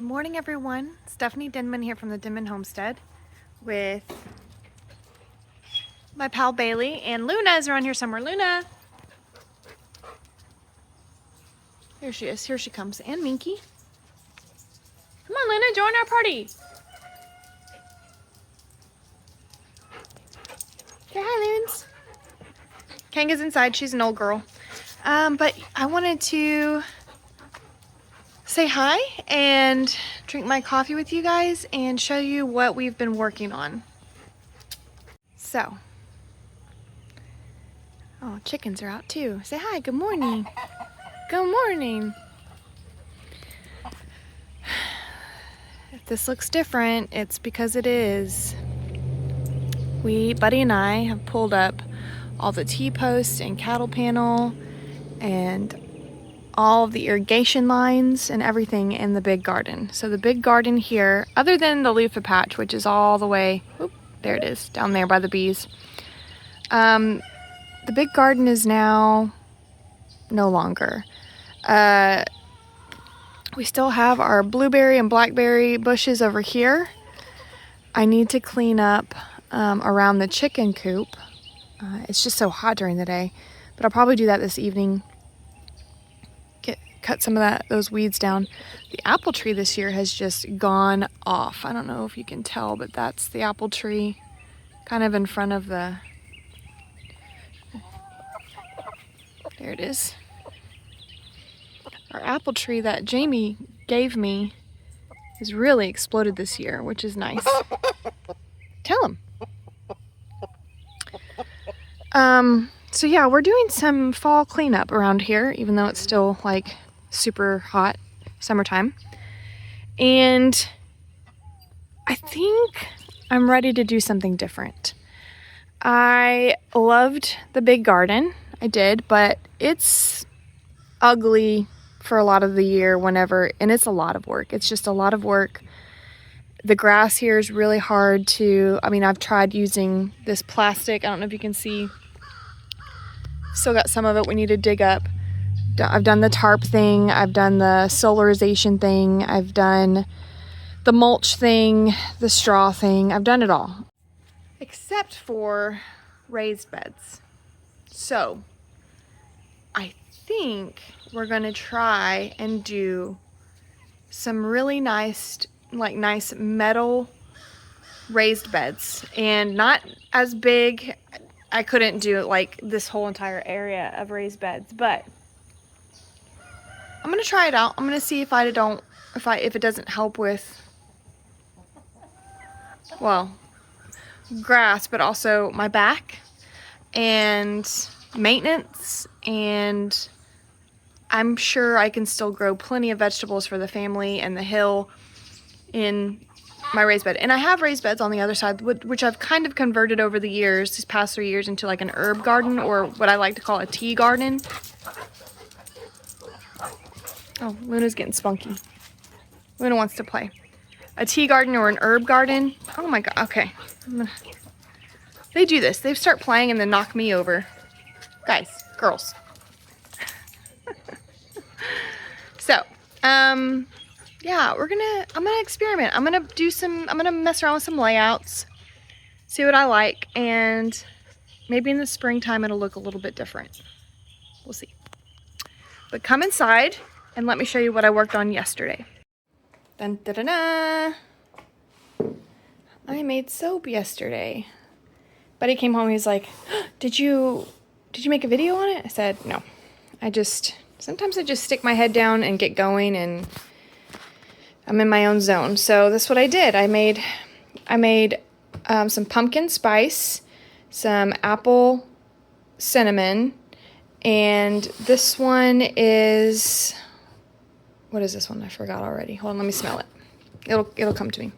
Good morning, everyone. Stephanie Denman here from the Denman Homestead with my pal Bailey, and Luna is around here somewhere. Luna! Here she is. Here she comes. And Minky. Come on, Luna, join our party. Say hi, Loons. Kanga's inside. She's an old girl. But I wanted to say hi and drink my coffee with you guys and show you what we've been working on. So, oh, chickens are out too. Say hi, good morning. Good morning. If this looks different, it's because it is. Buddy and I have pulled up all the T-posts and cattle panel and all of the irrigation lines and everything in the big garden. So the big garden here, other than the loofah patch, which is all the way, there it is, down there by the bees. The big garden is now no longer. We still have our blueberry and blackberry bushes over here. I need to clean up around the chicken coop. It's just so hot during the day, but I'll probably do that this evening. Cut some of those weeds down. The apple tree this year has just gone off. I don't know if you can tell, but that's the apple tree kind of in front of the, there it is. Our apple tree that Jamie gave me has really exploded this year, which is nice. Tell him. So yeah, we're doing some fall cleanup around here, even though it's still like super hot summertime. And I think I'm ready to do something different. I loved the big garden. I did, but it's ugly for a lot of the year and it's a lot of work. It's just a lot of work. The grass here is really hard I've tried using this plastic. I don't know if you can see. Still got some of it we need to dig up. I've done the tarp thing. I've done the solarization thing. I've done the mulch thing, the straw thing. I've done it all. Except for raised beds. So, I think we're going to try and do some really nice metal raised beds. And not as big. I couldn't do like this whole entire area of raised beds, but I'm gonna try it out. I'm gonna see if it doesn't help with, well, grass, but also my back and maintenance, and I'm sure I can still grow plenty of vegetables for the family and the hill in my raised bed. And I have raised beds on the other side, which I've kind of converted over the years, these past 3 years, into like an herb garden, or what I like to call a tea garden. Oh, Luna's getting spunky. Luna wants to play. A tea garden or an herb garden. Oh my god, okay. They do this. They start playing and then knock me over. Guys, girls. So, yeah, I'm gonna experiment. I'm gonna mess around with some layouts, see what I like, and maybe in the springtime it'll look a little bit different. We'll see. But come inside and let me show you what I worked on yesterday. Dun da da da! I made soap yesterday. Buddy came home, he's like, did you make a video on it? I said, no. Sometimes I just stick my head down and get going, and I'm in my own zone. So that's what I did. I made some pumpkin spice, some apple cinnamon, and this one is, what is this one? I forgot already. Hold on, let me smell it. It'll come to me.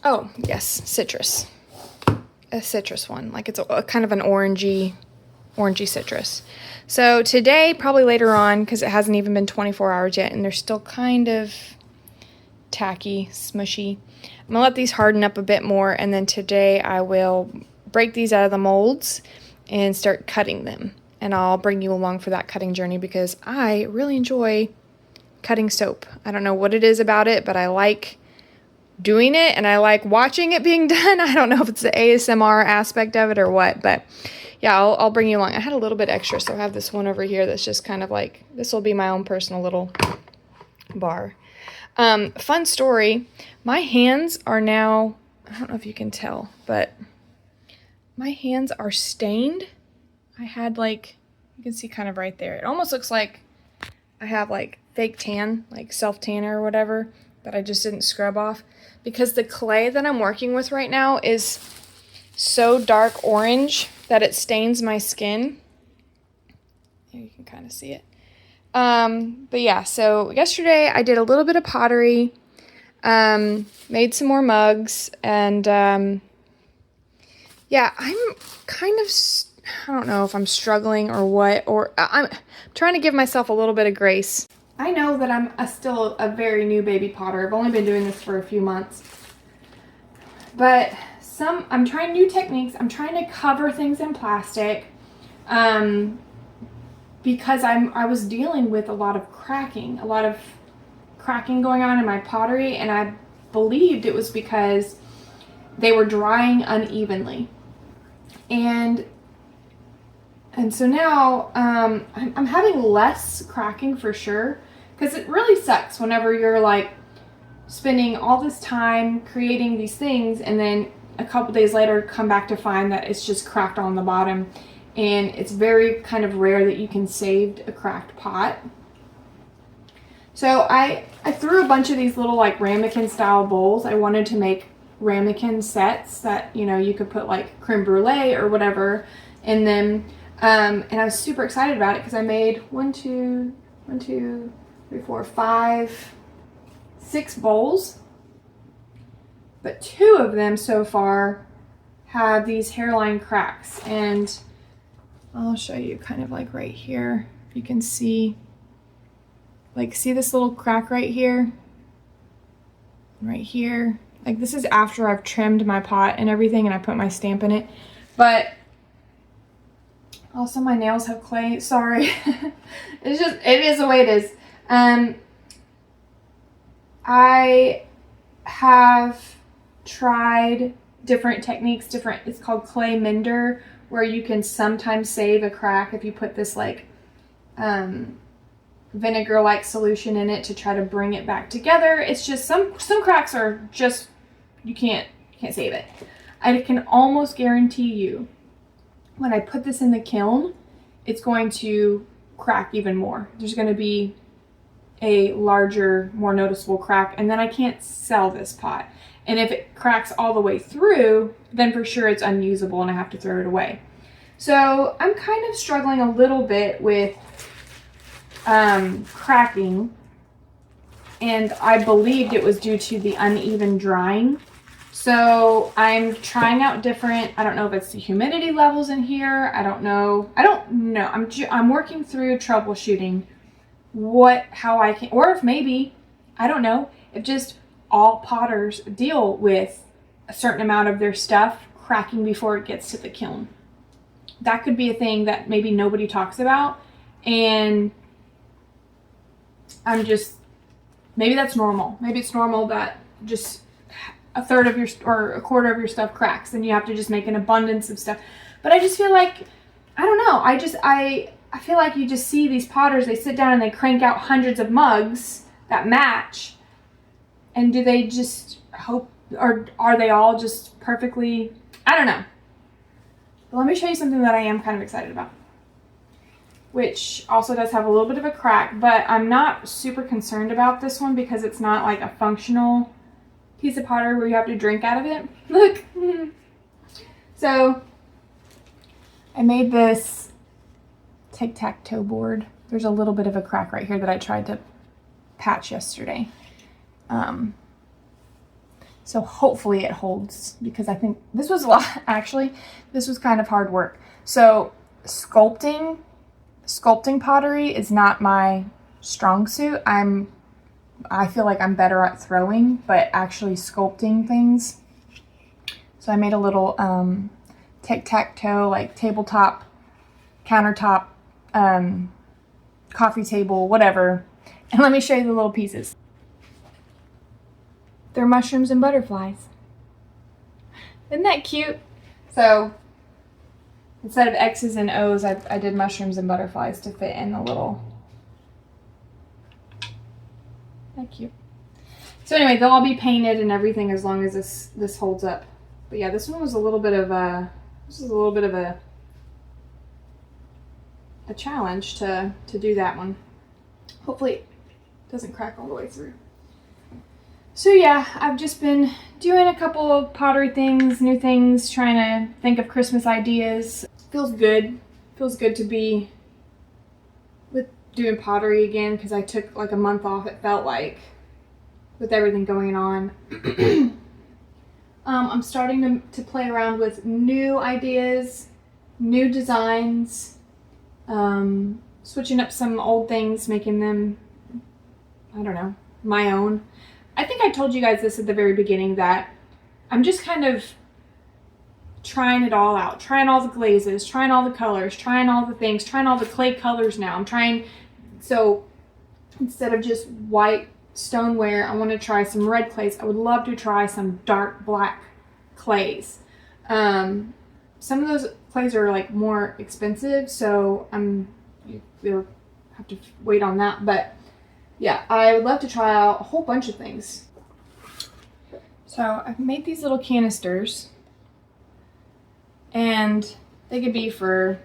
Oh, yes, citrus. A citrus one. Like it's a kind of an orangey citrus. So today, probably later on, because it hasn't even been 24 hours yet, and they're still kind of tacky, smushy, I'm going to let these harden up a bit more, and then today I will break these out of the molds and start cutting them. And I'll bring you along for that cutting journey, because I really enjoy cutting soap. I don't know what it is about it, but I like doing it and I like watching it being done. I don't know if it's the ASMR aspect of it or what, but yeah, I'll bring you along. I had a little bit extra, so I have this one over here that's just kind of like, this will be my own personal little bar. Fun story, my hands are now, I don't know if you can tell, but my hands are stained. I had like, you can see kind of right there. It almost looks like I have like fake tan, like self-tanner or whatever, that I just didn't scrub off. Because the clay that I'm working with right now is so dark orange that it stains my skin. Here you can kind of see it. But yeah, so yesterday I did a little bit of pottery, made some more mugs, and yeah, I'm kind of, I don't know if I'm struggling or what, or I'm trying to give myself a little bit of grace. I know that I'm still a very new baby potter. I've only been doing this for a few months. But I'm trying new techniques. I'm trying to cover things in plastic because I was dealing with a lot of cracking going on in my pottery, and I believed it was because they were drying unevenly. And so now I'm having less cracking for sure, because it really sucks whenever you're like spending all this time creating these things and then a couple days later come back to find that it's just cracked on the bottom. And it's very kind of rare that you can save a cracked pot. So I threw a bunch of these little like ramekin style bowls. I wanted to make ramekin sets that, you know, you could put like creme brulee or whatever in them. And I was super excited about it because I made 6 bowls, but 2 of them so far have these hairline cracks, and I'll show you kind of like right here. You can see, like, see this little crack right here? Right here. Like, this is after I've trimmed my pot and everything and I put my stamp in it. But also my nails have clay. Sorry. It is the way it is. I have tried different techniques, it's called clay mender, where you can sometimes save a crack if you put this like vinegar-like solution in it to try to bring it back together. It's just some cracks are just, you can't save it. I can almost guarantee you when I put this in the kiln, it's going to crack even more. There's going to be a larger, more noticeable crack, and then I can't sell this pot. And if it cracks all the way through, then for sure it's unusable and I have to throw it away. So I'm kind of struggling a little bit with cracking, and I believed it was due to the uneven drying. So I'm trying out different, I don't know if it's the humidity levels in here. I don't know. I'm working through troubleshooting how I can, or if maybe, I don't know, if just all potters deal with a certain amount of their stuff cracking before it gets to the kiln. That could be a thing that maybe nobody talks about, and maybe that's normal. Maybe it's normal that just a third of your, or a quarter of your stuff cracks, and you have to just make an abundance of stuff. But I just feel like, I don't know, I feel like you just see these potters, they sit down and they crank out hundreds of mugs that match, and do they just hope, or are they all just perfectly, I don't know. But let me show you something that I am kind of excited about, which also does have a little bit of a crack, but I'm not super concerned about this one because it's not like a functional piece of pottery where you have to drink out of it. Look. So I made this tic-tac-toe board. There's a little bit of a crack right here that I tried to patch yesterday. So hopefully it holds, because I think this was a lot, actually, this was kind of hard work. So sculpting pottery is not my strong suit. I feel like I'm better at throwing, but actually sculpting things. So I made a little tic-tac-toe, like tabletop, countertop, coffee table, whatever, And let me show you the little pieces. They're mushrooms and butterflies. Isn't that cute? So instead of X's and O's, I did mushrooms and butterflies to fit in the little. Isn't that cute? So anyway, they'll all be painted and everything as long as this holds up. But yeah, this one was a little bit of a challenge to do that one. Hopefully it doesn't crack all the way through. So yeah, I've just been doing a couple of pottery things, new things, trying to think of Christmas ideas. Feels good. Feels good to be with doing pottery again because I took like a month off, it felt like, with everything going on. I'm starting to play around with new ideas, new designs, switching up some old things, making them, I don't know, my own. I think I told you guys this at the very beginning that I'm just kind of trying it all out, trying all the glazes, trying all the colors, trying all the things, trying all the clay colors now. I'm trying, so instead of just white stoneware, I want to try some red clays. I would love to try some dark black clays. Some of those clays are like more expensive, so you'll have to wait on that. But yeah, I would love to try out a whole bunch of things. So I've made these little canisters, and they could be for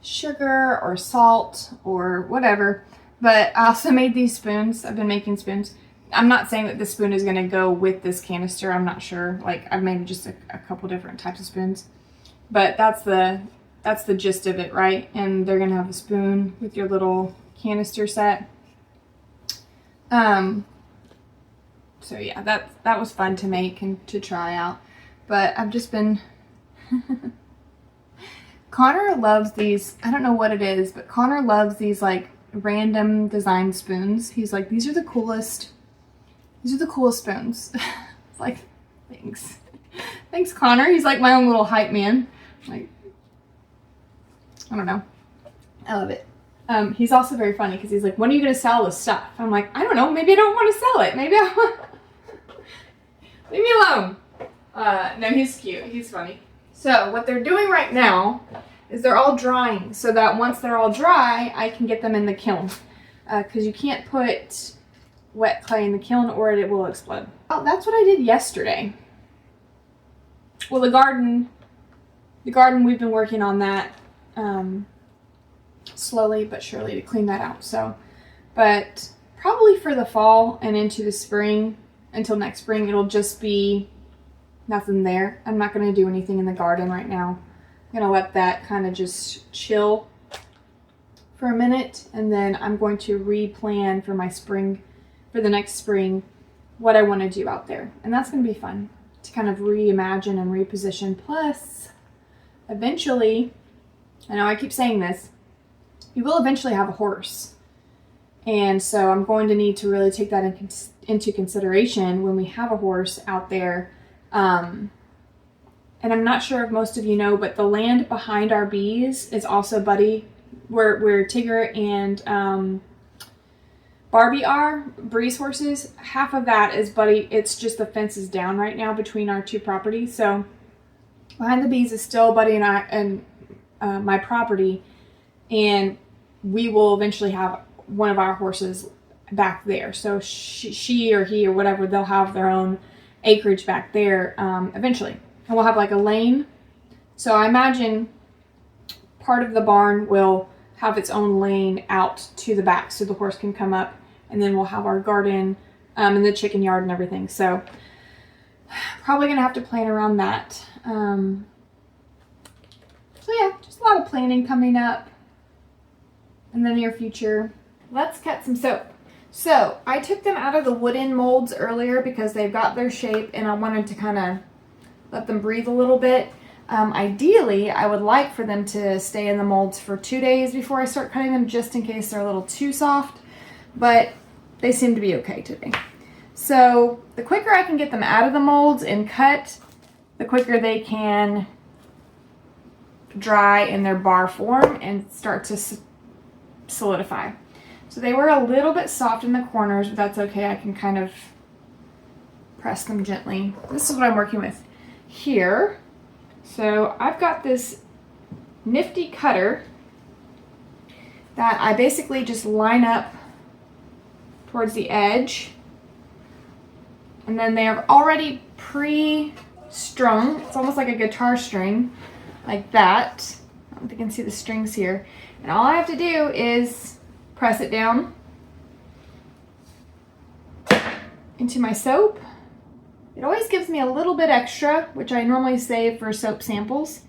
sugar or salt or whatever. But I also made these spoons. I've been making spoons. I'm not saying that this spoon is going to go with this canister. I'm not sure. Like, I've made just a couple different types of spoons. But that's the gist of it, right? And they're going to have a spoon with your little canister set. So yeah, that was fun to make and to try out. But I've just been... Connor loves these. I don't know what it is, but Connor loves these like random design spoons. He's like, these are the coolest spoons. It's like, thanks. Thanks, Connor. He's like my own little hype man. Like, I don't know. I love it. He's also very funny because he's like, when are you going to sell this stuff? I'm like, I don't know. Maybe I don't want to sell it. Maybe I want... Leave me alone. No, he's cute. He's funny. So what they're doing right now is they're all drying so that once they're all dry, I can get them in the kiln. Because you can't put wet clay in the kiln or it will explode. Oh, that's what I did yesterday. Well, the garden, we've been working on that slowly but surely to clean that out. So, but probably for the fall and into the spring, until next spring, it'll just be nothing there. I'm not going to do anything in the garden right now. I'm going to let that kind of just chill for a minute, and then I'm going to replan for my spring, for the next spring, what I want to do out there. And that's going to be fun to kind of reimagine and reposition. Plus, eventually, I know I keep saying this, you will eventually have a horse. And so I'm going to need to really take that into consideration when we have a horse out there. And I'm not sure if most of you know, but the land behind our bees is also Buddy, where Tigger and Barbie are, Bree's horses. Half of that is Buddy. It's just the fence is down right now between our two properties. So behind the bees is still Buddy and my property, and we will eventually have one of our horses back there. So she or he or whatever, they'll have their own acreage back there eventually. And we'll have like a lane. So I imagine part of the barn will have its own lane out to the back so the horse can come up, and then we'll have our garden and the chicken yard and everything. So probably gonna have to plan around that. So yeah, just a lot of planning coming up in the near future. Let's cut some soap. So I took them out of the wooden molds earlier because they've got their shape, and I wanted to kind of let them breathe a little bit. Ideally, I would like for them to stay in the molds for 2 days before I start cutting them, just in case they're a little too soft, but they seem to be okay today. So the quicker I can get them out of the molds and cut, the quicker they can dry in their bar form and start to solidify. So they were a little bit soft in the corners, but that's okay. I can kind of press them gently. This is what I'm working with here. So I've got this nifty cutter that I basically just line up towards the edge. And then they are already pre-strung. It's almost like a guitar string, like that. I don't know if you can see the strings here. And all I have to do is press it down into my soap. It always gives me a little bit extra, which I normally save for soap samples.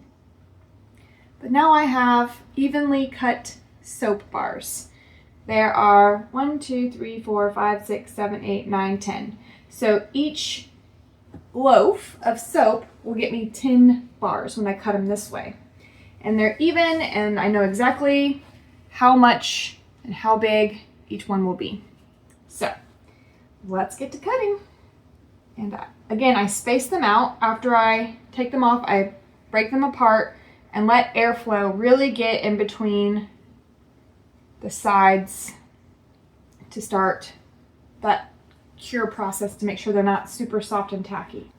But now I have evenly cut soap bars. There are 1, 2, 3, 4, 5, 6, 7, 8, 9, 10. So each loaf of soap will get me 10 bars when I cut them this way. And they're even, and I know exactly how much and how big each one will be. So let's get to cutting. And again, I space them out. After I take them off, I break them apart and let airflow really get in between the sides to start that cure process to make sure they're not super soft and tacky.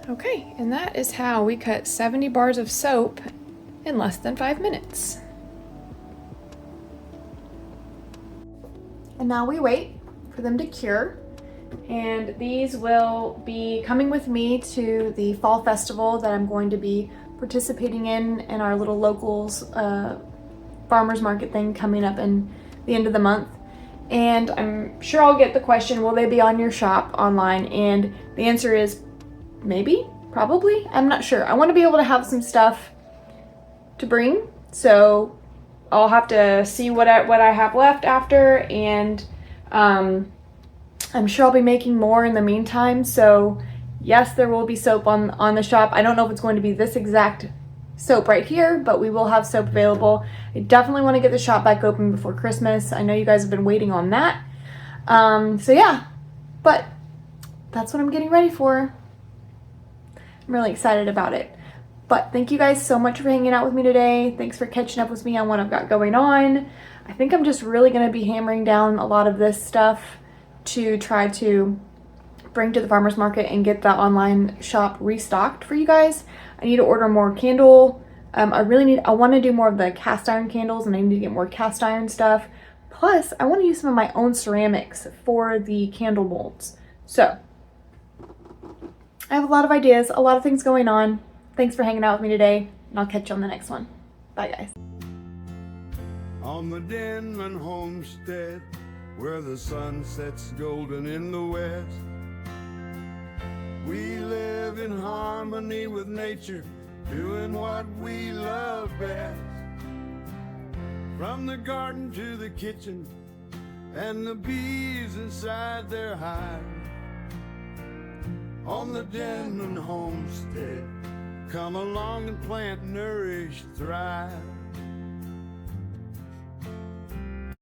Okay, and that is how we cut 70 bars of soap in less than 5 minutes. And now we wait for them to cure. And these will be coming with me to the fall festival that I'm going to be participating in our little locals farmers market thing coming up in the end of the month. And I'm sure I'll get the question, will they be on your shop online? And the answer is maybe, probably, I'm not sure. I want to be able to have some stuff to bring, so I'll have to see what I have left after, and I'm sure I'll be making more in the meantime. So yes, there will be soap on the shop. I don't know if it's going to be this exact soap right here, but we will have soap available. I definitely want to get the shop back open before Christmas. I know you guys have been waiting on that. So yeah, but that's what I'm getting ready for. I'm really excited about it. But thank you guys so much for hanging out with me today. Thanks for catching up with me on what I've got going on. I think I'm just really going to be hammering down a lot of this stuff to try to bring to the farmer's market and get the online shop restocked for you guys. I need to order more candle. I want to do more of the cast iron candles, and I need to get more cast iron stuff. Plus, I want to use some of my own ceramics for the candle molds. So, I have a lot of ideas, a lot of things going on. Thanks for hanging out with me today, and I'll catch you on the next one. Bye, guys. On the Denman Homestead, where the sun sets golden in the west, we live in harmony with nature, doing what we love best. From the garden to the kitchen, and the bees inside their hive. On the Denman Homestead, come along and plant, nourish, thrive.